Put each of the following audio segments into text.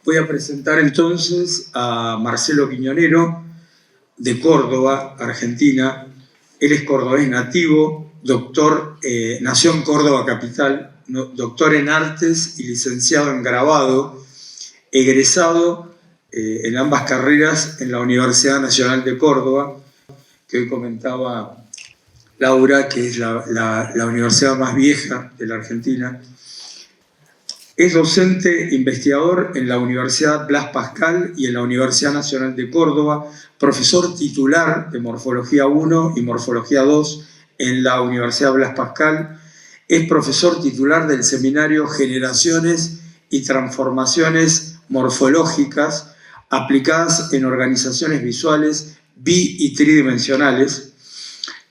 Voy a presentar entonces a Marcelo Quiñonero, de Córdoba, Argentina. Él es cordobés nativo, nació en Córdoba capital, doctor en artes y licenciado en grabado, egresado en ambas carreras en la Universidad Nacional de Córdoba, que hoy comentaba Laura, que es la universidad más vieja de la Argentina. Es docente investigador en la Universidad Blas Pascal y en la Universidad Nacional de Córdoba, profesor titular de Morfología 1 y Morfología 2 en la Universidad Blas Pascal. Es profesor titular del seminario Generaciones y Transformaciones Morfológicas aplicadas en organizaciones visuales y tridimensionales.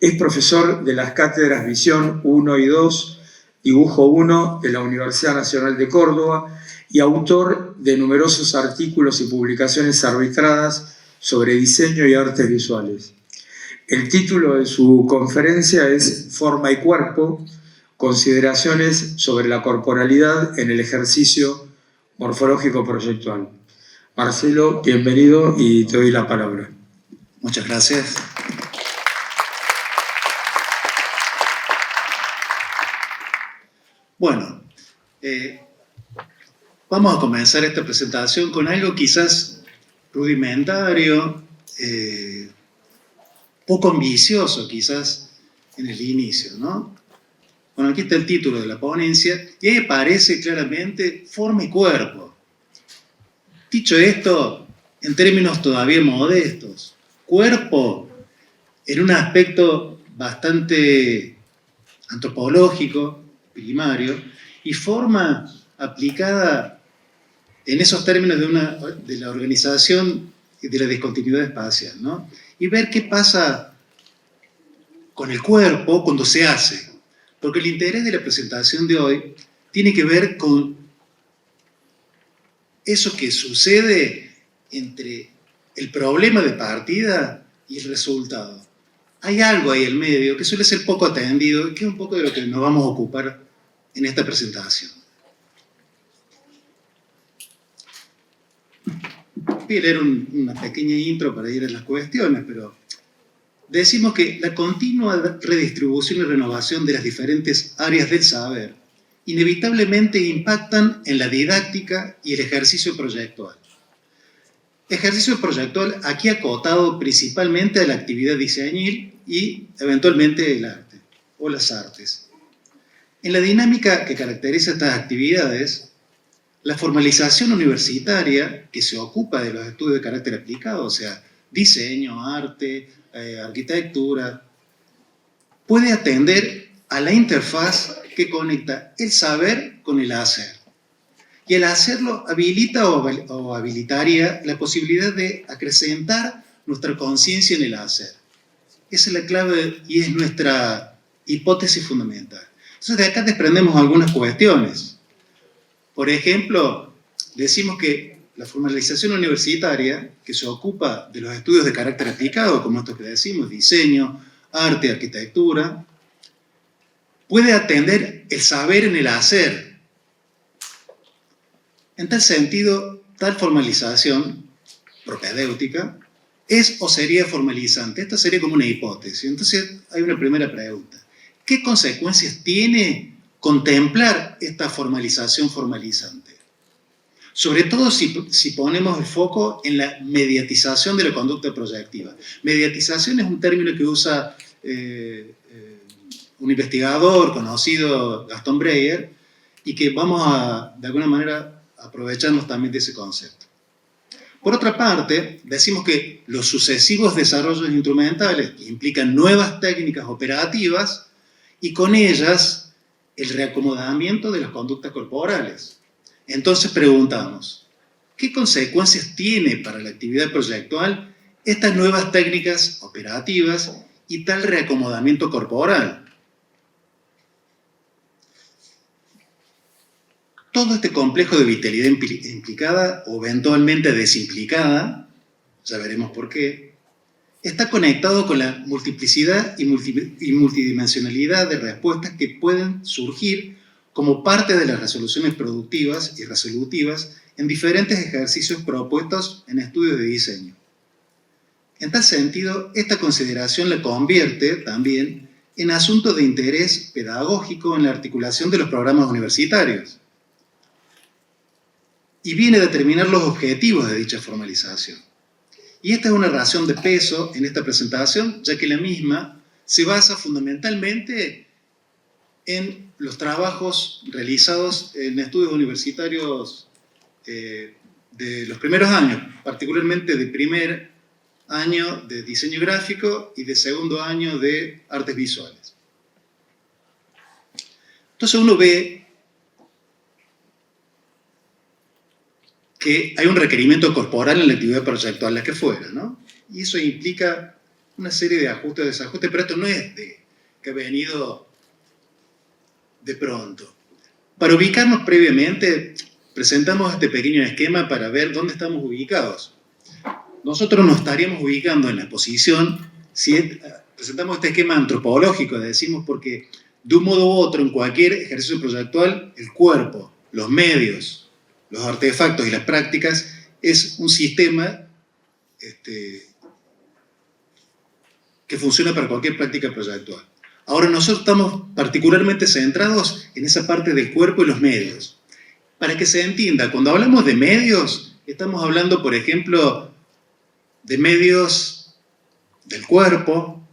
Es profesor de las cátedras Visión 1 y 2, Dibujo 1 de la Universidad Nacional de Córdoba y autor de numerosos artículos y publicaciones arbitradas sobre diseño y artes visuales. El título de su conferencia es Forma y Cuerpo, consideraciones sobre la corporalidad en el ejercicio morfológico proyectual. Marcelo, bienvenido y te doy la palabra. Muchas gracias. Bueno, vamos a comenzar esta presentación con algo quizás rudimentario, poco ambicioso quizás en el inicio, ¿no? Bueno, aquí está el título de la ponencia y ahí aparece claramente forma y cuerpo. Dicho esto, en términos todavía modestos, cuerpo en un aspecto bastante antropológico, primario, y forma aplicada en esos términos de la organización y de la discontinuidad espacial, ¿no? Y ver qué pasa con el cuerpo cuando se hace. Porque el interés de la presentación de hoy tiene que ver con eso que sucede entre el problema de partida y el resultado. Hay algo ahí en medio que suele ser poco atendido y que es un poco de lo que nos vamos a ocupar en esta presentación. Voy a leer una pequeña intro para ir a las cuestiones, pero decimos que la continua redistribución y renovación de las diferentes áreas del saber inevitablemente impactan en la didáctica y el ejercicio proyectual. Ejercicio proyectual aquí acotado principalmente a la actividad diseñil y eventualmente el arte o las artes. En la dinámica que caracteriza estas actividades, la formalización universitaria que se ocupa de los estudios de carácter aplicado, o sea, diseño, arte, arquitectura, puede atender a la interfaz que conecta el saber con el hacer. Y el hacerlo habilita o habilitaría la posibilidad de acrecentar nuestra conciencia en el hacer. Esa es la clave y es nuestra hipótesis fundamental. Entonces de acá desprendemos algunas cuestiones. Por ejemplo, decimos que la formalización universitaria, que se ocupa de los estudios de carácter aplicado, como estos que decimos, diseño, arte, arquitectura, puede atender el saber en el hacer. En tal sentido, tal formalización propedéutica es o sería formalizante. Esta sería como una hipótesis. Entonces, hay una primera pregunta. ¿Qué consecuencias tiene contemplar esta formalización formalizante? Sobre todo si ponemos el foco en la mediatización de la conducta proyectiva. Mediatización es un término que usa un investigador conocido, Gaston Breyer, y que vamos a, de alguna manera, aprovecharnos también de ese concepto. Por otra parte, decimos que los sucesivos desarrollos instrumentales implican nuevas técnicas operativas y con ellas el reacomodamiento de las conductas corporales. Entonces preguntamos, ¿qué consecuencias tiene para la actividad proyectual estas nuevas técnicas operativas y tal reacomodamiento corporal? Todo este complejo de vitalidad implicada o eventualmente desimplicada, ya veremos por qué, está conectado con la multiplicidad y multidimensionalidad de respuestas que pueden surgir como parte de las resoluciones productivas y resolutivas en diferentes ejercicios propuestos en estudios de diseño. En tal sentido, esta consideración la convierte también en asunto de interés pedagógico en la articulación de los programas universitarios y viene a determinar los objetivos de dicha formalización. Y esta es una razón de peso en esta presentación, ya que la misma se basa fundamentalmente en los trabajos realizados en estudios universitarios de los primeros años, particularmente de primer año de diseño gráfico y de segundo año de artes visuales. Entonces uno ve que hay un requerimiento corporal en la actividad proyectual, la que fuera, ¿no? Y eso implica una serie de ajustes, desajustes, pero esto no es que ha venido de pronto. Para ubicarnos previamente, presentamos este pequeño esquema para ver dónde estamos ubicados. Nosotros nos estaríamos ubicando en la posición, si presentamos este esquema antropológico, decimos, porque de un modo u otro, en cualquier ejercicio proyectual, el cuerpo, los medios, los artefactos y las prácticas es un sistema que funciona para cualquier práctica proyectual. Ahora nosotros estamos particularmente centrados en esa parte del cuerpo y los medios. Para que se entienda, cuando hablamos de medios, estamos hablando, por ejemplo, de medios del cuerpo.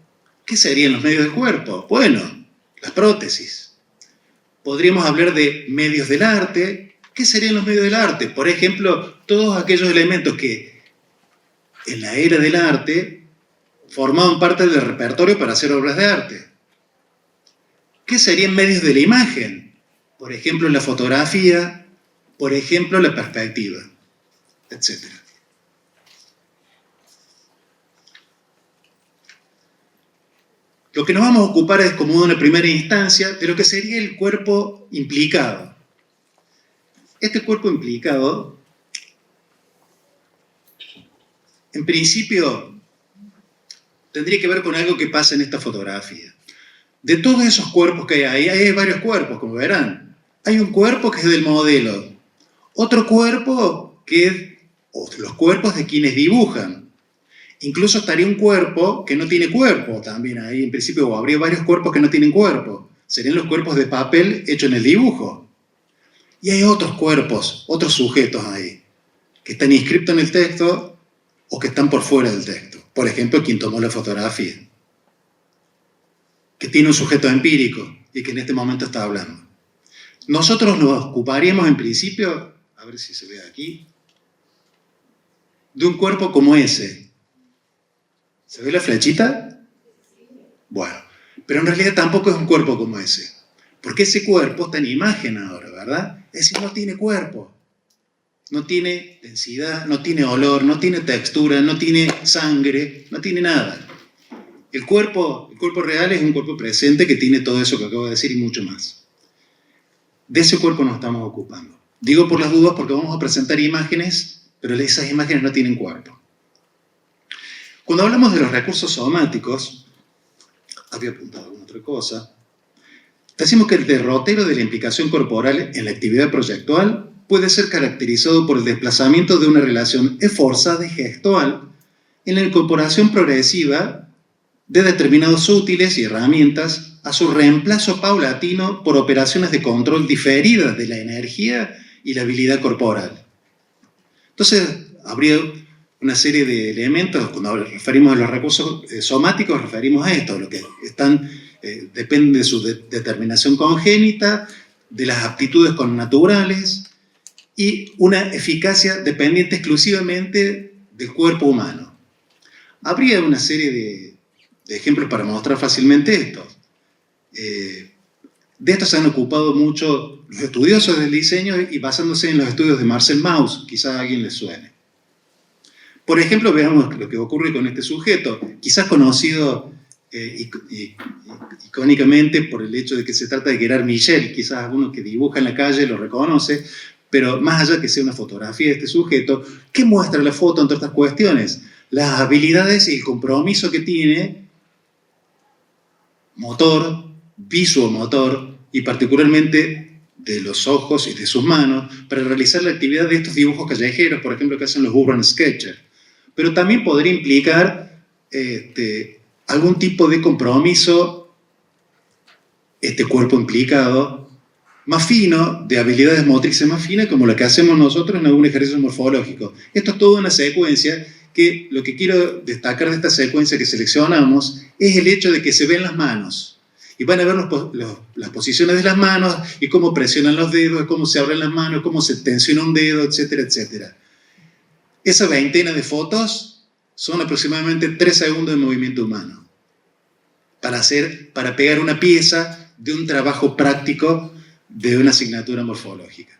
¿Qué serían los medios del cuerpo? Bueno, las prótesis. Podríamos hablar de medios del arte. ¿Qué serían los medios del arte? Por ejemplo, todos aquellos elementos que en la era del arte formaban parte del repertorio para hacer obras de arte. ¿Qué serían medios de la imagen? Por ejemplo, la fotografía, por ejemplo, la perspectiva, etc. Lo que nos vamos a ocupar es, como una primera instancia, de lo que sería el cuerpo implicado. Este cuerpo implicado, en principio, tendría que ver con algo que pasa en esta fotografía. De todos esos cuerpos que hay ahí, hay varios cuerpos, como verán. Hay un cuerpo que es del modelo, otro cuerpo que es los cuerpos de quienes dibujan. Incluso estaría un cuerpo que no tiene cuerpo también ahí, en principio, o habría varios cuerpos que no tienen cuerpo. Serían los cuerpos de papel hechos en el dibujo. Y hay otros cuerpos, otros sujetos ahí, que están inscritos en el texto o que están por fuera del texto. Por ejemplo, quien tomó la fotografía, que tiene un sujeto empírico y que en este momento está hablando. Nosotros nos ocuparíamos en principio, a ver si se ve aquí, de un cuerpo como ese. ¿Se ve la flechita? Bueno, pero en realidad tampoco es un cuerpo como ese, porque ese cuerpo está en imagen ahora, ¿verdad? Es decir, no tiene cuerpo, no tiene densidad, no tiene olor, no tiene textura, no tiene sangre, no tiene nada. El cuerpo real es un cuerpo presente que tiene todo eso que acabo de decir y mucho más. De ese cuerpo nos estamos ocupando. Digo por las dudas porque vamos a presentar imágenes, pero esas imágenes no tienen cuerpo. Cuando hablamos de los recursos somáticos, había apuntado alguna otra cosa, decimos que el derrotero de la implicación corporal en la actividad proyectual puede ser caracterizado por el desplazamiento de una relación esforzada y gestual en la incorporación progresiva de determinados útiles y herramientas a su reemplazo paulatino por operaciones de control diferidas de la energía y la habilidad corporal. Entonces, habría una serie de elementos, cuando referimos a los recursos somáticos, referimos a esto, lo que depende de su determinación congénita, de las aptitudes connaturales y una eficacia dependiente exclusivamente del cuerpo humano. Habría una serie de ejemplos para mostrar fácilmente esto. De esto se han ocupado mucho los estudiosos del diseño y basándose en los estudios de Marcel Mauss, quizás a alguien le suene. Por ejemplo, veamos lo que ocurre con este sujeto, quizás conocido icónicamente por el hecho de que se trata de Gerard Michel, quizás alguno que dibuja en la calle lo reconoce, pero más allá de que sea una fotografía de este sujeto, ¿qué muestra la foto entre otras cuestiones? Las habilidades y el compromiso que tiene motor, visuomotor y particularmente de los ojos y de sus manos para realizar la actividad de estos dibujos callejeros, por ejemplo, que hacen los urban sketchers. Pero también podría implicar algún tipo de compromiso, este cuerpo implicado, más fino, de habilidades motrices más finas, como lo que hacemos nosotros en algún ejercicio morfológico. Esto es toda una secuencia que lo que quiero destacar de esta secuencia que seleccionamos es el hecho de que se ven las manos. Y van a ver las posiciones de las manos y cómo presionan los dedos, cómo se abren las manos, cómo se tensiona un dedo, etcétera, etcétera. Esa veintena de fotos son aproximadamente 3 segundos de movimiento humano para pegar una pieza de un trabajo práctico de una asignatura morfológica.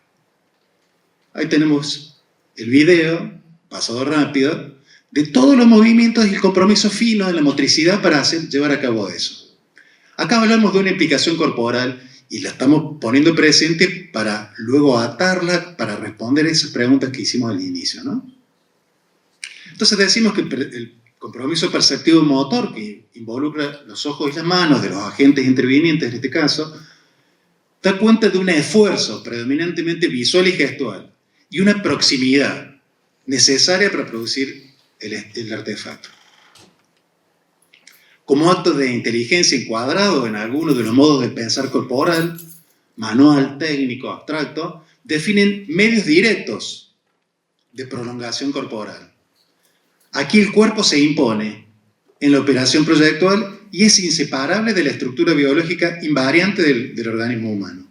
Ahí tenemos el video, pasado rápido, de todos los movimientos y el compromiso fino de la motricidad para llevar a cabo eso. Acá hablamos de una implicación corporal y la estamos poniendo presente para luego atarla para responder esas preguntas que hicimos al inicio, ¿no? Entonces decimos que el compromiso perceptivo motor, que involucra los ojos y las manos de los agentes intervinientes en este caso, da cuenta de un esfuerzo predominantemente visual y gestual y una proximidad necesaria para producir el artefacto. Como acto de inteligencia encuadrado en algunos de los modos de pensar corporal, manual, técnico, abstracto, definen medios directos de prolongación corporal. Aquí el cuerpo se impone en la operación proyectual y es inseparable de la estructura biológica invariante del organismo humano.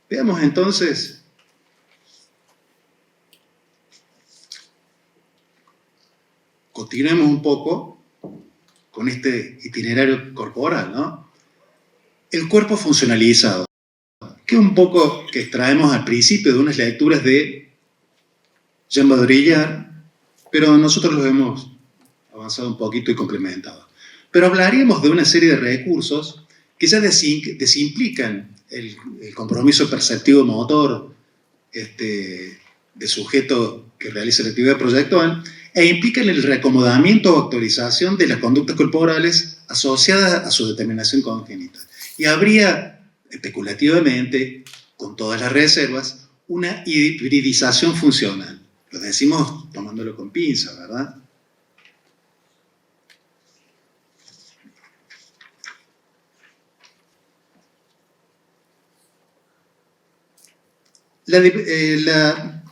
Veamos entonces continuemos un poco con este itinerario corporal, ¿no? El cuerpo funcionalizado, que es un poco que extraemos al principio de unas lecturas de Jean Baudrillard, pero nosotros los hemos avanzado un poquito y complementado. Pero hablaríamos de una serie de recursos que ya desimplican el compromiso perceptivo motor del sujeto que realiza la actividad proyectual e implican el reacomodamiento o actualización de las conductas corporales asociadas a su determinación congénita. Y habría, especulativamente, con todas las reservas, una hibridización funcional. Lo decimos tomándolo con pinza, ¿verdad? La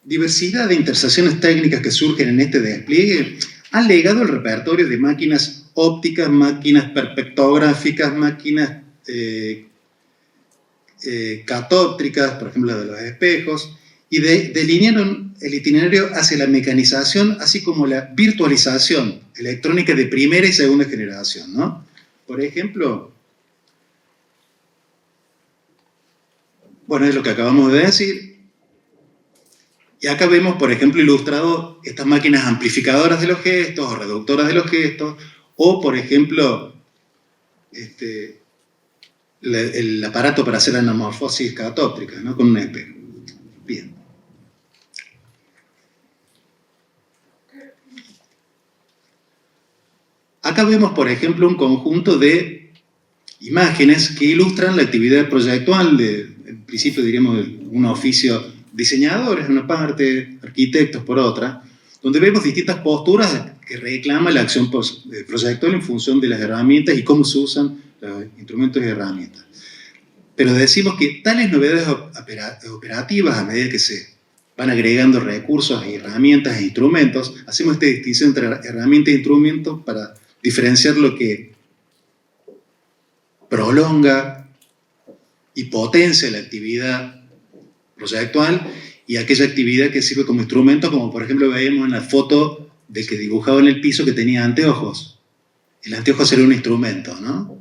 diversidad de intersecciones técnicas que surgen en este despliegue han legado el repertorio de máquinas ópticas, máquinas perspectográficas, máquinas catóptricas, por ejemplo, de los espejos, y delinearon el itinerario hacia la mecanización, así como la virtualización electrónica de primera y segunda generación, ¿no? Por ejemplo, bueno, es lo que acabamos de decir. Y acá vemos, por ejemplo, ilustrado estas máquinas amplificadoras de los gestos o reductoras de los gestos, o, por ejemplo, el aparato para hacer anamorfosis catóptrica, ¿no? Con un espejo. Bien. Acá vemos, por ejemplo, un conjunto de imágenes que ilustran la actividad proyectual en principio diríamos, un oficio diseñadores en una parte, arquitectos por otra, donde vemos distintas posturas que reclaman la acción proyectual en función de las herramientas y cómo se usan los instrumentos y herramientas. Pero decimos que tales novedades operativas, a medida que se van agregando recursos, herramientas e instrumentos, hacemos esta distinción entre herramientas e instrumentos para diferenciar lo que prolonga y potencia la actividad proyectual y aquella actividad que sirve como instrumento, como por ejemplo veíamos en la foto de que dibujaba en el piso que tenía anteojos. El anteojo era un instrumento, ¿no?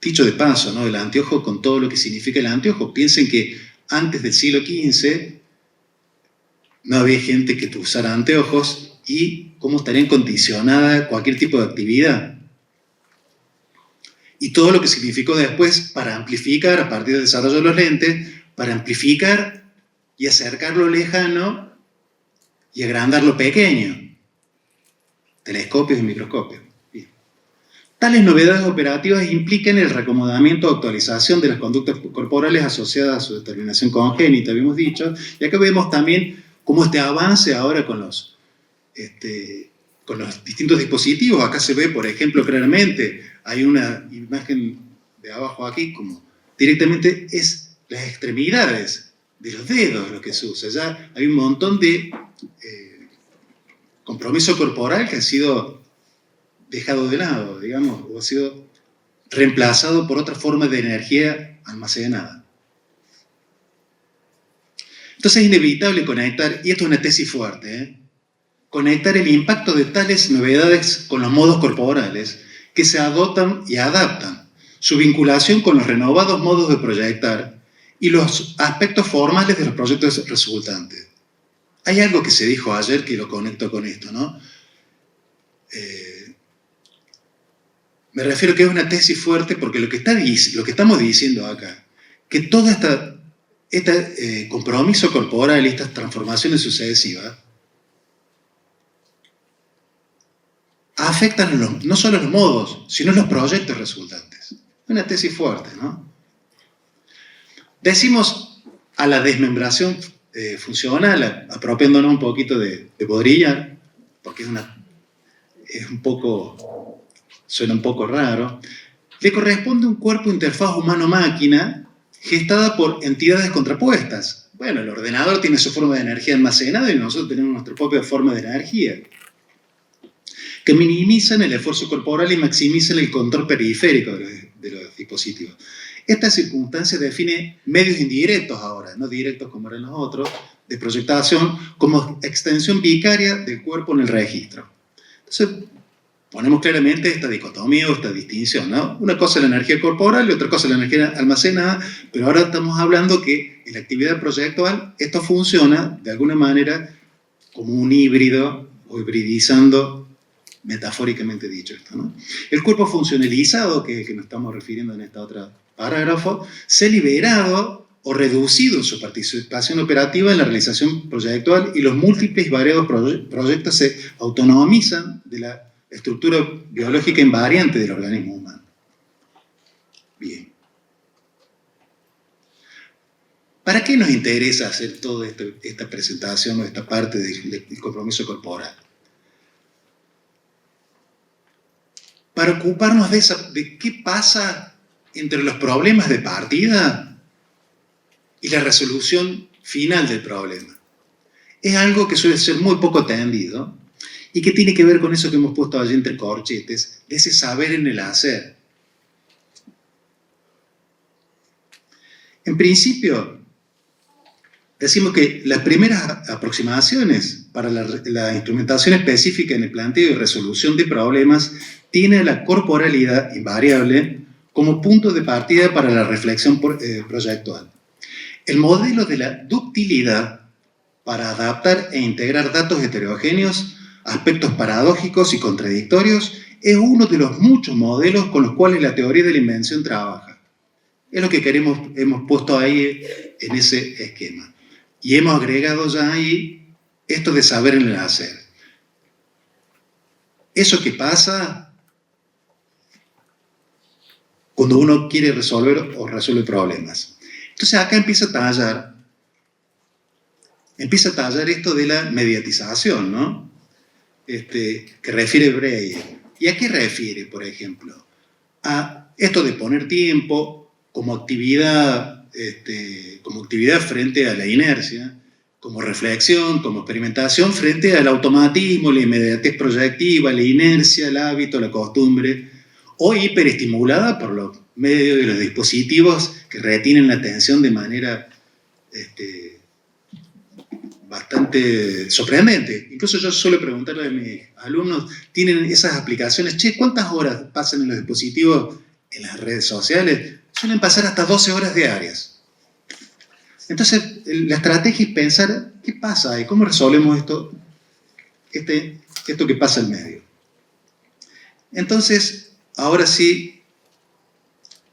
Dicho de paso, ¿no? El anteojo con todo lo que significa el anteojo. Piensen que antes del siglo XV no había gente que usara anteojos y cómo estarían condicionada cualquier tipo de actividad. Y todo lo que significó después para amplificar, a partir del desarrollo de los lentes, para amplificar y acercar lo lejano y agrandar lo pequeño. Telescopios y microscopios. Bien. Tales novedades operativas implican el reacomodamiento o actualización de las conductas corporales asociadas a su determinación congénita, habíamos dicho, y acá vemos también cómo este avance ahora con los distintos dispositivos. Acá se ve, por ejemplo, claramente, hay una imagen de abajo aquí, como directamente es las extremidades de los dedos lo que se usa. Ya hay un montón de compromiso corporal que ha sido dejado de lado, digamos, o ha sido reemplazado por otra forma de energía almacenada. Entonces es inevitable conectar, y esto es una tesis fuerte, conectar el impacto de tales novedades con los modos corporales que se adoptan y adaptan, su vinculación con los renovados modos de proyectar y los aspectos formales de los proyectos resultantes. Hay algo que se dijo ayer que lo conecto con esto, ¿no? Me refiero que es una tesis fuerte porque lo que estamos diciendo acá, que todo este compromiso corporal y estas transformaciones sucesivas afectan no solo los modos, sino los proyectos resultantes. Es una tesis fuerte, ¿no? Decimos a la desmembración funcional, apropiándonos un poquito de Baudrillard, porque suena un poco raro, le corresponde un cuerpo interfaz humano-máquina gestada por entidades contrapuestas. Bueno, el ordenador tiene su forma de energía almacenada y nosotros tenemos nuestra propia forma de energía, que minimizan el esfuerzo corporal y maximizan el control periférico de los dispositivos. Esta circunstancia define medios indirectos ahora, no directos como eran los otros, de proyectación como extensión vicaria del cuerpo en el registro. Entonces, ponemos claramente esta dicotomía o esta distinción, ¿no? Una cosa es la energía corporal y otra cosa es la energía almacenada, pero ahora estamos hablando que en la actividad proyectual esto funciona de alguna manera como un híbrido o hibridizando, metafóricamente dicho esto, ¿no? El cuerpo funcionalizado, que nos estamos refiriendo en este otro parágrafo, se ha liberado o reducido su participación operativa en la realización proyectual y los múltiples y variados proyectos se autonomizan de la estructura biológica invariante del organismo humano. Bien. ¿Para qué nos interesa hacer toda esta presentación o esta parte del compromiso corporal? Para ocuparnos de qué pasa entre los problemas de partida y la resolución final del problema. Es algo que suele ser muy poco atendido y que tiene que ver con eso que hemos puesto allí entre corchetes, de ese saber en el hacer. En principio, decimos que las primeras aproximaciones para la instrumentación específica en el planteo y resolución de problemas tiene la corporalidad invariable como punto de partida para la reflexión proyectual. El modelo de la ductilidad para adaptar e integrar datos heterogéneos, aspectos paradójicos y contradictorios, es uno de los muchos modelos con los cuales la teoría de la invención trabaja. Es lo que hemos puesto ahí en ese esquema. Y hemos agregado ya ahí esto de saber en el hacer. Eso que pasa cuando uno quiere resolver o resuelve problemas. Entonces acá empieza a tallar esto de la mediatización, ¿no? Que refiere Breyer. ¿Y a qué refiere, por ejemplo? A esto de poner tiempo como actividad frente a la inercia, como reflexión, como experimentación frente al automatismo, la inmediatez proyectiva, la inercia, el hábito, la costumbre, o hiperestimulada por los medios de los dispositivos que retienen la atención de manera bastante sorprendente. Incluso yo suelo preguntarle a mis alumnos, ¿tienen esas aplicaciones? Che, ¿cuántas horas pasan en los dispositivos, en las redes sociales? Suelen pasar hasta 12 horas diarias. Entonces, la estrategia es pensar, ¿qué pasa ahí? ¿Cómo resolvemos esto que pasa en medio? Entonces, ahora sí,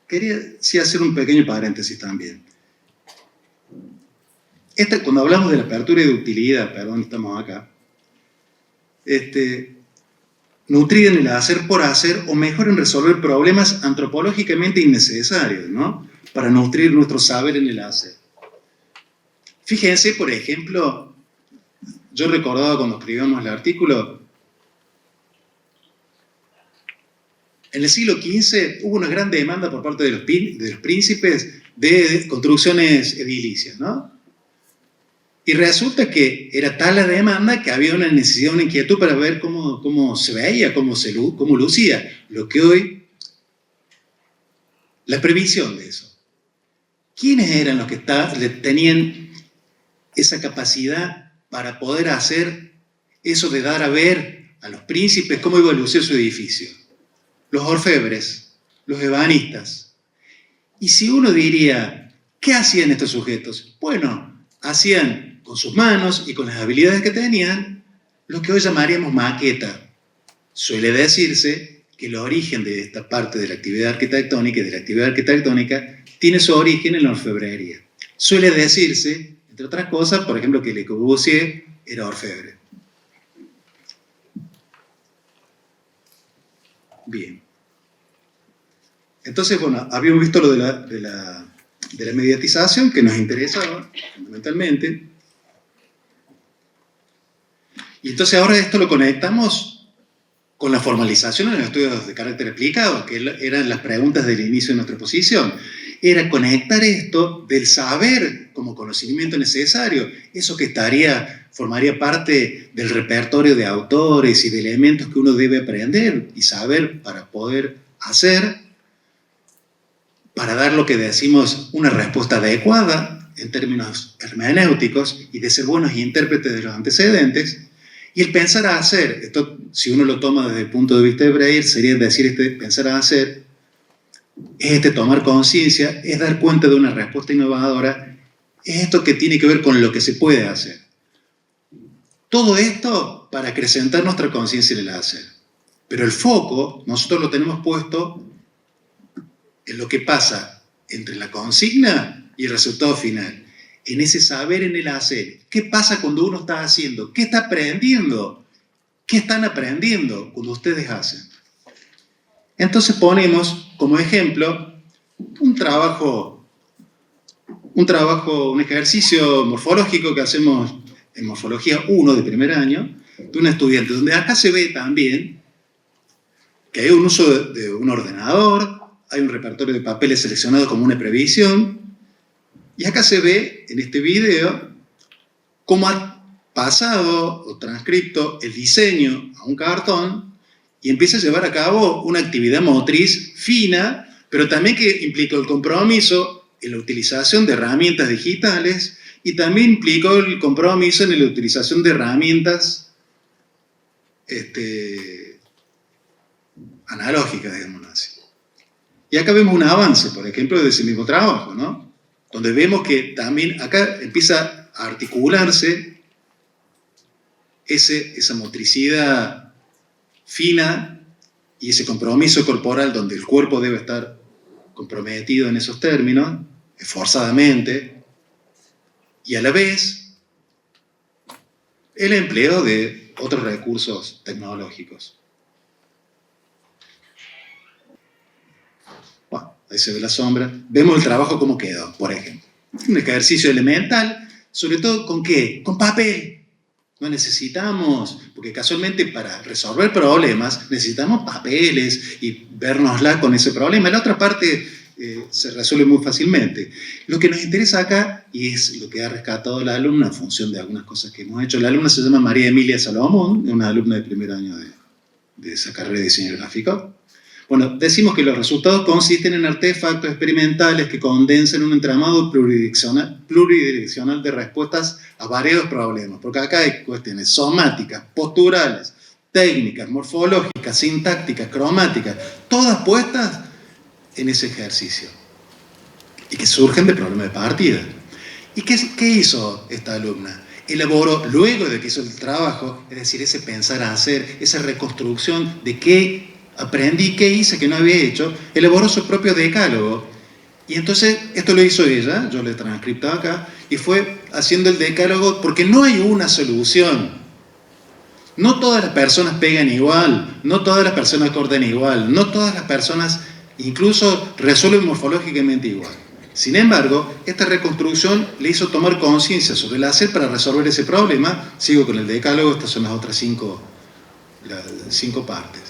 quería hacer un pequeño paréntesis también. Cuando hablamos de la apertura y de utilidad, perdón, estamos acá, nutrida en el hacer por hacer, o mejor en resolver problemas antropológicamente innecesarios, ¿no? Para nutrir nuestro saber en el hacer. Fíjense, por ejemplo, yo recordaba cuando escribíamos el artículo, en el siglo XV hubo una gran demanda por parte de los príncipes de construcciones edilicias, ¿no? Y resulta que era tal la demanda que había una necesidad, una inquietud para ver cómo se veía, cómo lucía. Lo que hoy, la previsión de eso. ¿Quiénes eran los que tenían esa capacidad para poder hacer eso de dar a ver a los príncipes cómo iba a lucir su edificio? Los orfebres, los ebanistas. Y si uno diría, ¿qué hacían estos sujetos? Bueno, hacían con sus manos y con las habilidades que tenían lo que hoy llamaríamos maqueta. Suele decirse que el origen de esta parte de la actividad arquitectónica y de la actividad arquitectónica tiene su origen en la orfebrería. Suele decirse, entre otras cosas, por ejemplo, que Le Corbusier era orfebre. Bien. Entonces, bueno, habíamos visto lo de la mediatización que nos interesaba fundamentalmente. Y entonces ahora esto lo conectamos con la formalización en los estudios de carácter aplicado, que eran las preguntas del inicio de nuestra exposición. Era conectar esto del saber como conocimiento necesario, eso que formaría parte del repertorio de autores y de elementos que uno debe aprender y saber para poder hacer, para dar lo que decimos una respuesta adecuada en términos hermenéuticos y de ser buenos intérpretes de los antecedentes. Y el pensar a hacer, esto si uno lo toma desde el punto de vista de Breyer, sería decir pensar a hacer, es tomar conciencia, es dar cuenta de una respuesta innovadora, es esto que tiene que ver con lo que se puede hacer. Todo esto para acrecentar nuestra conciencia en el hacer. Pero el foco nosotros lo tenemos puesto en lo que pasa entre la consigna y el resultado final. En ese saber en el hacer. ¿Qué pasa cuando uno está haciendo? ¿Qué está aprendiendo? ¿Qué están aprendiendo cuando ustedes hacen? Entonces ponemos como ejemplo un ejercicio morfológico que hacemos en Morfología 1 de primer año, de un estudiante, donde acá se ve también que hay un uso de un ordenador, hay un repertorio de papeles seleccionados como una previsión, y acá se ve, en este video, cómo ha pasado o transcripto el diseño a un cartón y empieza a llevar a cabo una actividad motriz fina, pero también que implicó el compromiso en la utilización de herramientas digitales y también implicó el compromiso en la utilización de herramientas analógicas, digamos así. Y acá vemos un avance, por ejemplo, de ese mismo trabajo, ¿no? Donde vemos que también acá empieza a articularse esa motricidad fina y ese compromiso corporal donde el cuerpo debe estar comprometido en esos términos, esforzadamente, y a la vez el empleo de otros recursos tecnológicos. Bueno, ahí se ve la sombra. Vemos el trabajo cómo quedó, por ejemplo. Un ejercicio elemental, sobre todo ¿con qué? Con papel. No necesitamos, porque casualmente para resolver problemas necesitamos papeles y vernosla con ese problema. La otra parte se resuelve muy fácilmente. Lo que nos interesa acá, y es lo que ha rescatado la alumna en función de algunas cosas que hemos hecho, la alumna se llama María Emilia Salomón, una alumna de primer año de esa carrera de diseño gráfico. Bueno, decimos que los resultados consisten en artefactos experimentales que condensan un entramado pluridireccional de respuestas a variados problemas, porque acá hay cuestiones somáticas, posturales, técnicas, morfológicas, sintácticas, cromáticas, todas puestas en ese ejercicio y que surgen de problemas de partida. ¿Y qué hizo esta alumna? Elaboró, luego de que hizo el trabajo, es decir, ese pensar a hacer, esa reconstrucción de qué aprendí, qué hice que no había hecho, elaboró su propio decálogo. Y entonces, esto lo hizo ella, yo lo he transcriptado acá, y fue haciendo el decálogo porque no hay una solución. No todas las personas pegan igual, no todas las personas cortan igual, no todas las personas incluso resuelven morfológicamente igual. Sin embargo, esta reconstrucción le hizo tomar conciencia sobre el hacer para resolver ese problema. Sigo con el decálogo, estas son las otras cinco partes.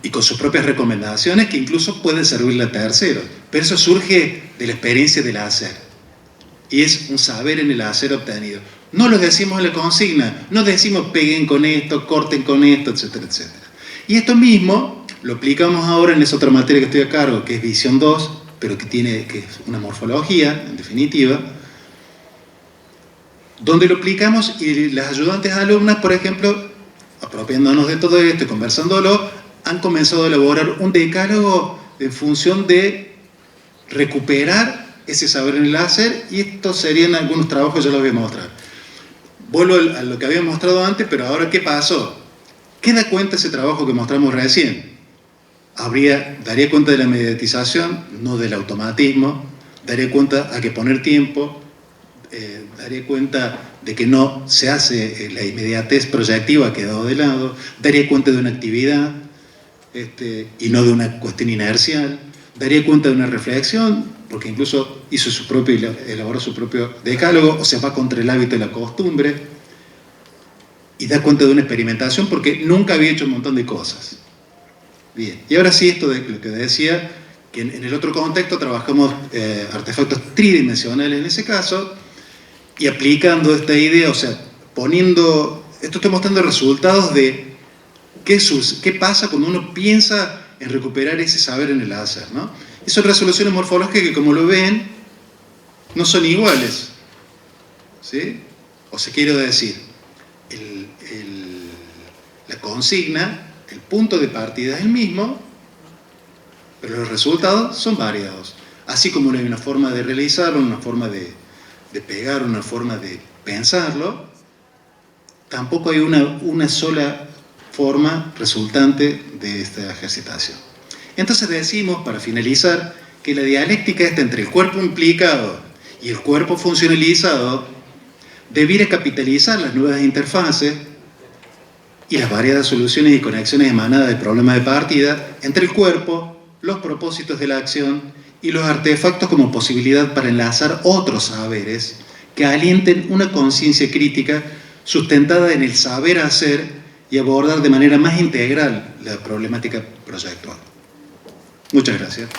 Y con sus propias recomendaciones que incluso pueden servirle a terceros. Pero eso surge de la experiencia del hacer. Y es un saber en el hacer obtenido. No lo decimos en la consigna, no decimos peguen con esto, corten con esto, etcétera, etcétera. Y esto mismo lo aplicamos ahora en esa otra materia que estoy a cargo, que es visión 2, pero que es una morfología, en definitiva, donde lo aplicamos y las ayudantes alumnas, por ejemplo, apropiándonos de todo esto y conversándolo, han comenzado a elaborar un decálogo en función de recuperar ese saber en el hacer, y estos serían algunos trabajos, ya los voy a mostrar. Vuelvo a lo que había mostrado antes, pero ahora, ¿qué pasó? ¿Qué da cuenta ese trabajo que mostramos recién? Daría cuenta de la mediatización, no del automatismo, daría cuenta a que poner tiempo, daría cuenta de que no se hace la inmediatez proyectiva, ha quedado de lado, daría cuenta de una actividad y no de una cuestión inercial, daría cuenta de una reflexión, porque incluso elaboró su propio decálogo, o sea, va contra el hábito y la costumbre, y da cuenta de una experimentación porque nunca había hecho un montón de cosas. Bien, y ahora sí, esto de lo que decía, que en el otro contexto trabajamos artefactos tridimensionales en ese caso, y aplicando esta idea, o sea, esto estoy mostrando resultados de qué pasa cuando uno piensa en recuperar ese saber en el hacer, ¿no? Y son resoluciones morfológicas que, como lo ven, no son iguales, ¿sí? O sea, quiero decir, la consigna, el punto de partida es el mismo, pero los resultados son variados. Así como no hay una forma de realizarlo, una forma de pegar, una forma de pensarlo, tampoco hay una sola forma resultante de esta ejercitación. Entonces decimos, para finalizar, que la dialéctica está entre el cuerpo implicado y el cuerpo funcionalizado debiera capitalizar las nuevas interfaces y las variadas soluciones y conexiones emanadas del problema de partida entre el cuerpo, los propósitos de la acción y los artefactos como posibilidad para enlazar otros saberes que alienten una conciencia crítica sustentada en el saber hacer y abordar de manera más integral la problemática proyectual. Muchas gracias.